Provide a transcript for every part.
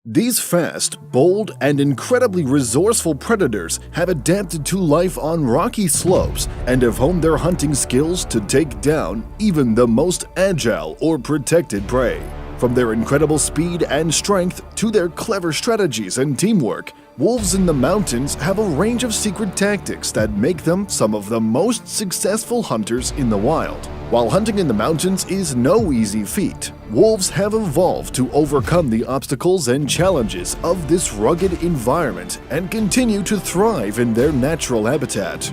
These fast, bold, and incredibly resourceful predators have adapted to life on rocky slopes and have honed their hunting skills to take down even the most agile or protected prey. From their incredible speed and strength to their clever strategies and teamwork, wolves in the mountains have a range of secret tactics that make them some of the most successful hunters in the wild. While hunting in the mountains is no easy feat, wolves have evolved to overcome the obstacles and challenges of this rugged environment and continue to thrive in their natural habitat.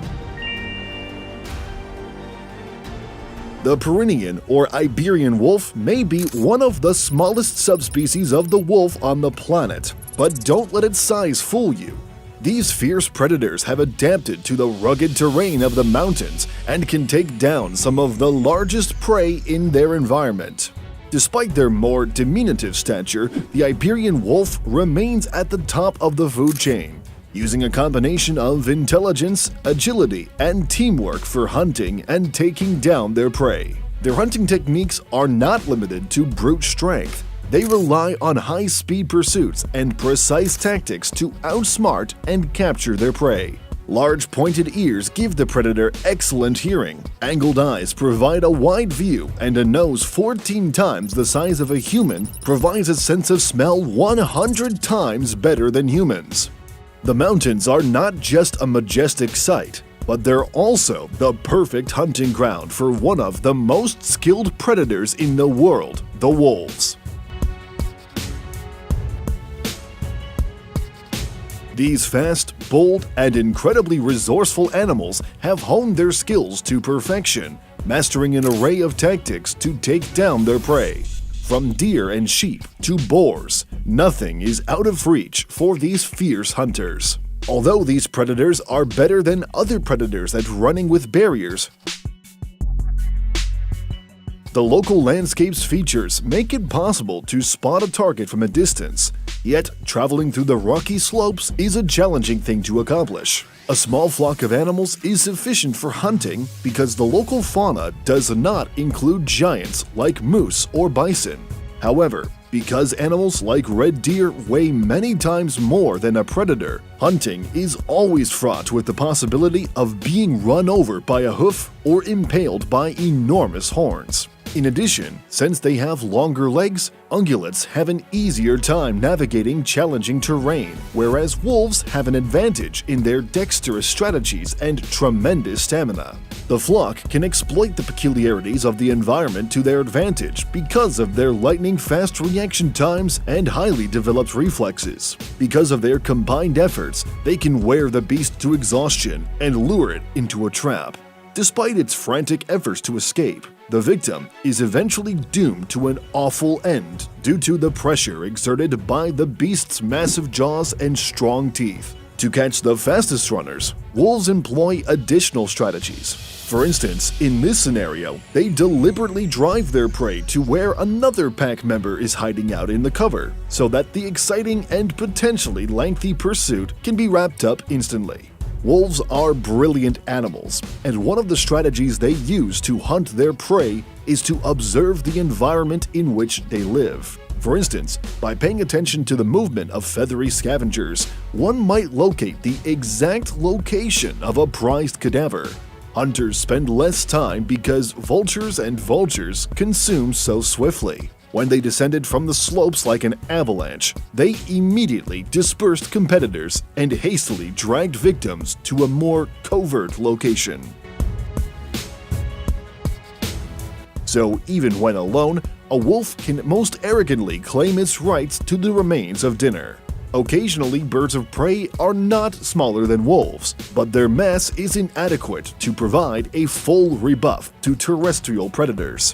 The Pyrenean or Iberian wolf may be one of the smallest subspecies of the wolf on the planet, but don't let its size fool you. These fierce predators have adapted to the rugged terrain of the mountains and can take down some of the largest prey in their environment. Despite their more diminutive stature, the Iberian wolf remains at the top of the food chain, using a combination of intelligence, agility, and teamwork for hunting and taking down their prey. Their hunting techniques are not limited to brute strength. They rely on high-speed pursuits and precise tactics to outsmart and capture their prey. Large pointed ears give the predator excellent hearing. Angled eyes provide a wide view, and a nose 14 times the size of a human provides a sense of smell 100 times better than humans. The mountains are not just a majestic sight, but they're also the perfect hunting ground for one of the most skilled predators in the world, the wolves. These fast, bold, and incredibly resourceful animals have honed their skills to perfection, mastering an array of tactics to take down their prey. From deer and sheep to boars, nothing is out of reach for these fierce hunters. Although these predators are better than other predators at running with barriers, the local landscape's features make it possible to spot a target from a distance. Yet, traveling through the rocky slopes is a challenging thing to accomplish. A small flock of animals is sufficient for hunting because the local fauna does not include giants like moose or bison. However, because animals like red deer weigh many times more than a predator, hunting is always fraught with the possibility of being run over by a hoof or impaled by enormous horns. In addition, since they have longer legs, ungulates have an easier time navigating challenging terrain, whereas wolves have an advantage in their dexterous strategies and tremendous stamina. The flock can exploit the peculiarities of the environment to their advantage because of their lightning-fast reaction times and highly developed reflexes. Because of their combined efforts, they can wear the beast to exhaustion and lure it into a trap. Despite its frantic efforts to escape, the victim is eventually doomed to an awful end due to the pressure exerted by the beast's massive jaws and strong teeth. To catch the fastest runners, wolves employ additional strategies. For instance, in this scenario, they deliberately drive their prey to where another pack member is hiding out in the cover, so that the exciting and potentially lengthy pursuit can be wrapped up instantly. Wolves are brilliant animals, and one of the strategies they use to hunt their prey is to observe the environment in which they live. For instance, by paying attention to the movement of feathery scavengers, one might locate the exact location of a prized cadaver. Hunters spend less time because vultures consume so swiftly. When they descended from the slopes like an avalanche, they immediately dispersed competitors and hastily dragged victims to a more covert location. So even when alone, a wolf can most arrogantly claim its rights to the remains of dinner. Occasionally, birds of prey are not smaller than wolves, but their mass is inadequate to provide a full rebuff to terrestrial predators.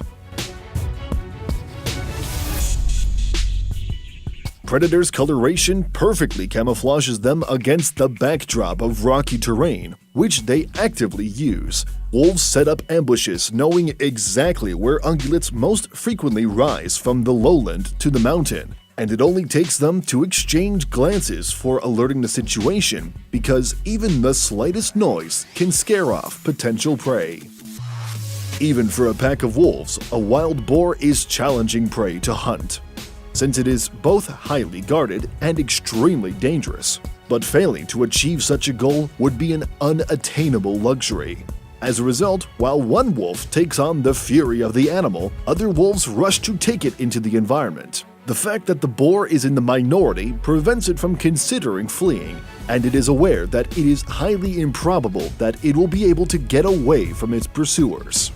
Predators' coloration perfectly camouflages them against the backdrop of rocky terrain, which they actively use. Wolves set up ambushes knowing exactly where ungulates most frequently rise from the lowland to the mountain, and it only takes them to exchange glances for alerting the situation because even the slightest noise can scare off potential prey. Even for a pack of wolves, a wild boar is challenging prey to hunt. since it is both highly guarded and extremely dangerous. But failing to achieve such a goal would be an unattainable luxury. As a result, while one wolf takes on the fury of the animal, other wolves rush to take it into the environment. The fact that the boar is in the minority prevents it from considering fleeing, and it is aware that it is highly improbable that it will be able to get away from its pursuers.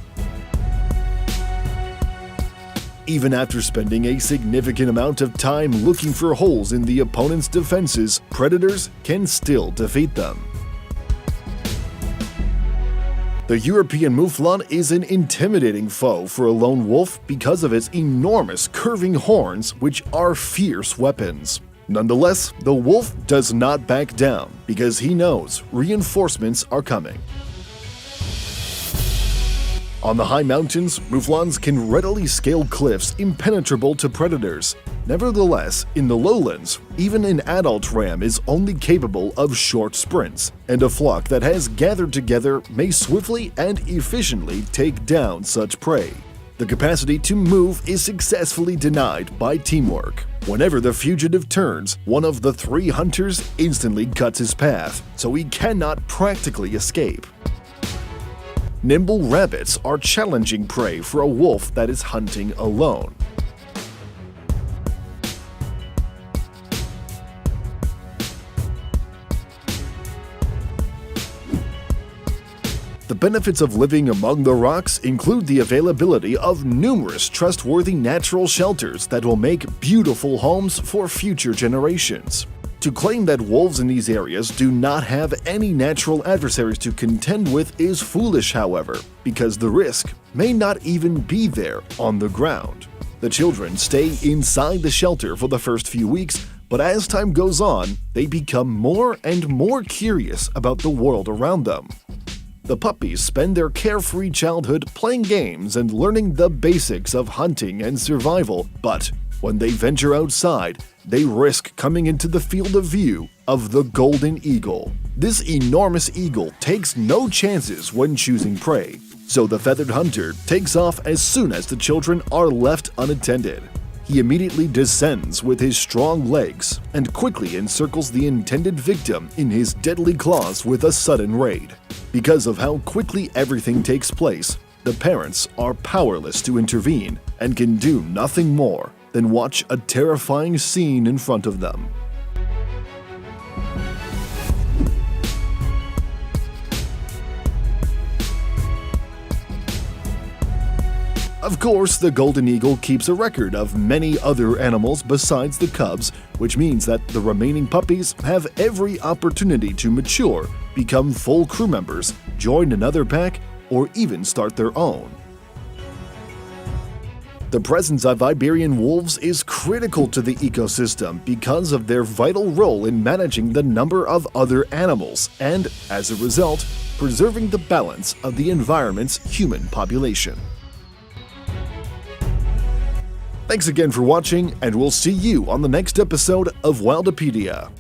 Even after spending a significant amount of time looking for holes in the opponent's defenses, predators can still defeat them. The European mouflon is an intimidating foe for a lone wolf because of its enormous curving horns, which are fierce weapons. Nonetheless, the wolf does not back down because he knows reinforcements are coming. On the high mountains, mouflons can readily scale cliffs impenetrable to predators. Nevertheless, in the lowlands, even an adult ram is only capable of short sprints, and a flock that has gathered together may swiftly and efficiently take down such prey. The capacity to move is successfully denied by teamwork. Whenever the fugitive turns, one of the three hunters instantly cuts his path, so he cannot practically escape. Nimble rabbits are challenging prey for a wolf that is hunting alone. The benefits of living among the rocks include the availability of numerous trustworthy natural shelters that will make beautiful homes for future generations. To claim that wolves in these areas do not have any natural adversaries to contend with is foolish, however, because the risk may not even be there on the ground. The children stay inside the shelter for the first few weeks, but as time goes on, they become more and more curious about the world around them. The puppies spend their carefree childhood playing games and learning the basics of hunting and survival, but when they venture outside, they risk coming into the field of view of the golden eagle. This enormous eagle takes no chances when choosing prey, so the feathered hunter takes off as soon as the children are left unattended. He immediately descends with his strong legs and quickly encircles the intended victim in his deadly claws with a sudden raid. Because of how quickly everything takes place, the parents are powerless to intervene and can do nothing more than watch a terrifying scene in front of them. Of course, the golden eagle keeps a record of many other animals besides the cubs, which means that the remaining puppies have every opportunity to mature, become full crew members, join another pack, or even start their own. The presence of Iberian wolves is critical to the ecosystem because of their vital role in managing the number of other animals and, as a result, preserving the balance of the environment's human population. Thanks again for watching, and we'll see you on the next episode of Wildopedia.